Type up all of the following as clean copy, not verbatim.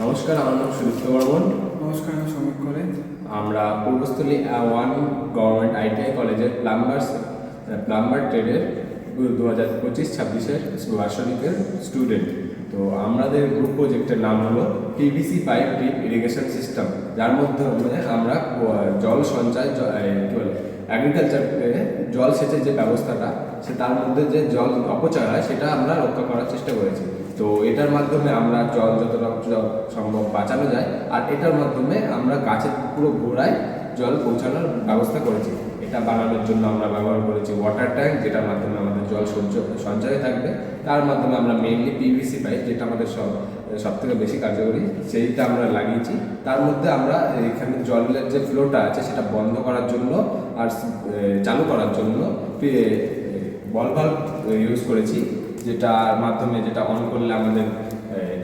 নমস্কার, আমার নাম সুদীপ্ত বর্মন। নমস্কার, আমি সমীর করে। আমরা পূর্বস্থলী 1 গভর্নমেন্ট আইটিআই কলেজের প্লাম্বার ট্রেডের 2025-26-এর বার্ষিকের স্টুডেন্ট। তো আমাদের গ্রুপ প্রজেক্টের নাম হলো PVC pipe drip irrigation system, যার মাধ্যমে আমরা জল সঞ্চয় কী বলে অ্যাগ্রিকালচারে জল সেচের যে ব্যবস্থাটা তার মধ্যে যে জল অপচয় হয় সেটা আমরা রক্ষা করার চেষ্টা করেছি। তো এটার মাধ্যমে আমরা জল যতটা সম্ভব বাঁচানো যায়, আর এটার মাধ্যমে আমরা গাছের পুরো গোড়ায় জল পৌঁছানোর ব্যবস্থা করেছি। এটা বানানোর জন্য আমরা ব্যবহার করেছি ওয়াটার ট্যাঙ্ক, যেটার মাধ্যমে আমাদের জল সঞ্চয় থাকবে। তার মাধ্যমে আমরা মেইনলি পিভিসি পাইপ, যেটা আমাদের সব থেকে বেশি কার্যকরী, সেইটা আমরা লাগিয়েছি। তার মধ্যে আমরা এখানে জলের যে ফ্লোটা আছে সেটা বন্ধ করার জন্য আর চালু করার জন্য বল ভাল্ব ইউজ করেছি, যেটার মাধ্যমে যেটা অন করলে আমাদের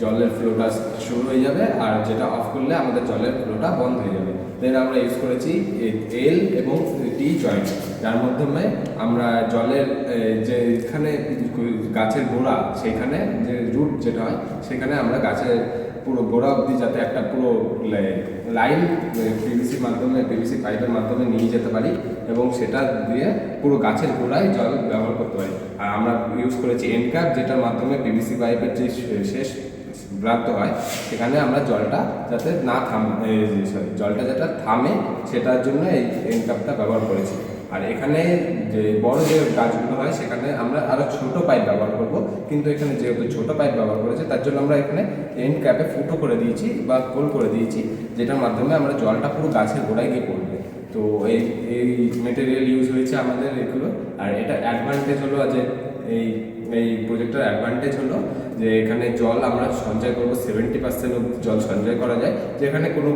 জলের ফ্লোটা শুরু হয়ে যাবে, আর যেটা অফ করলে আমাদের জলের ফ্লোটা বন্ধ হয়ে যাবে। দেন আমরা ইউজ করেছি এল এবং টি জয়েন্ট, যার মাধ্যমে আমরা জলের যেখানে গাছের গোড়া, সেইখানে যে রুট যেটা হয় সেখানে আমরা গাছের পুরো গোড়া অবধি যাতে একটা পুরো লাইন পিভিসি পাইপের মাধ্যমে নিয়ে যেতে পারি এবং সেটা দিয়ে পুরো গাছের গোড়ায় জল ব্যবহার করতে পারি। আর আমরা ইউজ করেছি এন্ড ক্যাপ, যেটার মাধ্যমে পিভিসি পাইপের যে শেষ প্রান্ত হয় সেখানে আমরা জলটা যাতে জলটা যেটা থামে সেটার জন্য এই এন্ড ক্যাপটা ব্যবহার করেছি। আর এখানে যে বড় যে গাছগুলো হয় সেখানে আমরা আরও ছোট পাইপ ব্যবহার করব, কিন্তু এখানে যেহেতু ছোট পাইপ ব্যবহার করেছে তার জন্য আমরা এখানে এন্ড ক্যাপে ফুটো করে দিয়েছি বা গোল করে দিয়েছি, যেটার মাধ্যমে আমরা জলটা পুরো গাছের গোড়ায় গিয়ে পড়বে। তো এই মেটেরিয়াল ইউজ হয়েছে আমাদের এগুলো। আর এটা অ্যাডভান্টেজ হলো যে এই প্রজেক্টের অ্যাডভান্টেজ হলো যে এখানে জল আমরা সঞ্চয় করবো, 70% জল সঞ্চয় করা যায়। যেখানে কোনো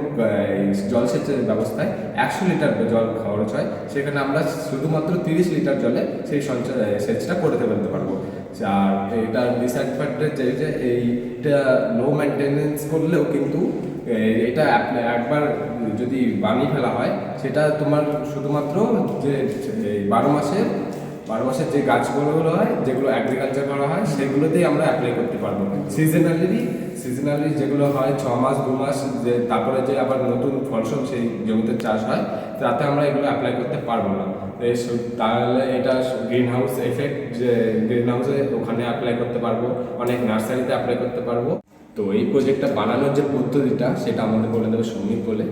জলসেচের ব্যবস্থায় 100 লিটার জল খরচ হয়, সেখানে আমরা শুধুমাত্র 30 লিটার জলে সেই সেচটা করে ফেলতে পারবো। আর এটার ডিসঅ্যাডভান্টেজ যে এইটা লো মেনটেনেন্স করলেও কিন্তু এটা একবার যদি বানিয়ে ফেলা হয় সেটা তোমার শুধুমাত্র যে 12 মাসের যে গাছগুলো হয়, যেগুলো অ্যাগ্রিকালচার করা হয়, সেগুলোতেই আমরা অ্যাপ্লাই করতে পারবো। সিজনালি যেগুলো হয় 6 মাস 2 মাস, যে তারপরে যে আবার নতুন ফসল সেই জমিতে চাষ হয়, তাতে আমরা এগুলো অ্যাপ্লাই করতে পারবো না। তাহলে এটা গ্রিন হাউস এফেক্ট, যে গ্রিন হাউসে ওখানে অ্যাপ্লাই করতে পারবো, অনেক নার্সারিতে অ্যাপ্লাই করতে পারবো। তো এই প্রজেক্টটা বানানোর যে পদ্ধতিটা সেটা আমাদের বলে দেবে সঙ্গীত বলে।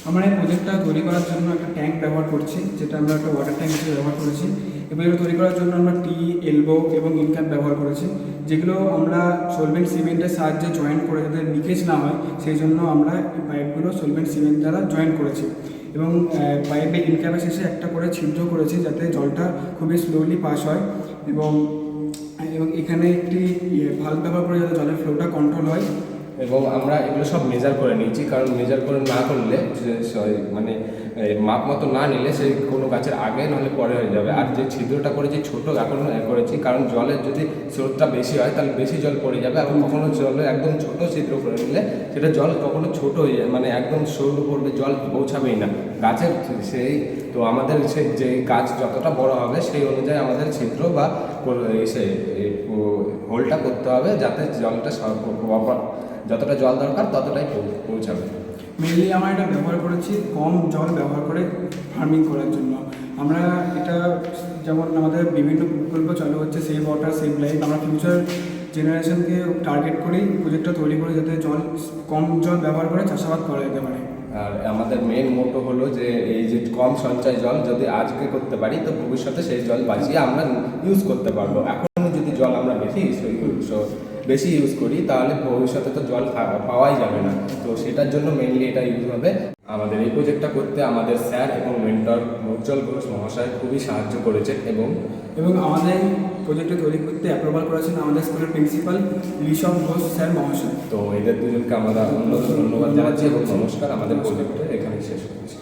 আমরা এই প্রজেক্টটা তৈরি করার জন্য একটা ট্যাঙ্ক ব্যবহার করছি, যেটা আমরা একটা ওয়াটার ট্যাঙ্ক হিসেবে ব্যবহার করেছি। এবং এটা তৈরি করার জন্য আমরা টি, এলবো এবং ইনক্যাপ ব্যবহার করেছি, যেগুলো আমরা সলভেন্ট সিমেন্টের সাহায্যে জয়েন্ট করে যাতে লিকেজ না হয় সেই জন্য আমরা এই পাইপগুলো সলভেন্ট সিমেন্ট দ্বারা জয়েন্ট করেছি। এবং পাইপে ইনক্যাপের শেষে একটা করে ছিদ্র করেছি যাতে জলটা খুবই স্লোলি পাস হয়। এবং এখানে একটি ভাল্ব ব্যবহার করে যাতে জলের ফ্লোটা কন্ট্রোল হয়। এবং আমরা এগুলো সব মেজার করে নিয়েছি, কারণ মেজার করে না করলে মানে মাপ মতো না নিলে সেই কোনো গাছের আগে নাহলে পরে হয়ে যাবে। আর যে ছিদ্রটা করেছি ছোটো এখন করেছি, কারণ জলের যদি স্রোতটা বেশি হয় তাহলে বেশি জল পড়ে যাবে। এবং কখনো জলে একদম ছোট ছিদ্র করে নিলে সেটা জল কখনো ছোট হয়ে যায়, মানে একদম সরু পড়বে, জল পৌঁছাবেই না গাছের। তো আমাদের যে গাছ যতটা বড় হবে সেই অনুযায়ী আমাদের ছিদ্র বা হোলটা করতে হবে, যাতে জলটা যতটা জল দরকার ততটাই পৌঁছাবে। মেনলি আমরা এটা ব্যবহার করেছি কম জল ব্যবহার করে ফার্মিং করার জন্য। আমরা এটা যেমন আমাদের বিভিন্ন প্রকল্প চালু হচ্ছে, সেভ ওয়াটার সেভ লাইফ, আমরা ফিউচার জেনারেশনকে টার্গেট করেই প্রজেক্টটা তৈরি করে যাতে কম জল ব্যবহার করে চাষাবাদ করা যেতে পারে। আর আমাদের মেন মোটো হলো যে এই যে কম সঞ্চয় জল যদি আজকে করতে পারি তো ভবিষ্যতে সেই জল বাঁচিয়ে আমরা ইউজ করতে পারবো। এখন যদি জল আমরা বেশি ইউজ করি তাহলে ভবিষ্যতে তো জল পাওয়াই যাবে না। তো সেটার জন্য মেনলি এটা ইউজ হবে। আমাদের এই প্রজেক্টটা করতে আমাদের স্যার এবং মেন্টর উজ্জ্বল ঘোষ মহাশয় খুবই সাহায্য করেছেন এবং আমাদের প্রজেক্টটা তৈরি করতে অ্যাপ্রুভাল করেছেন আমাদের স্কুলের প্রিন্সিপাল ঋষভ ঘোষ স্যার মহাশয়। তো এদের দুজনকে আমরা ধন্যবাদ জানাচ্ছি এবং নমস্কার। আমাদের প্রজেক্টটা এখানে শেষ করছি।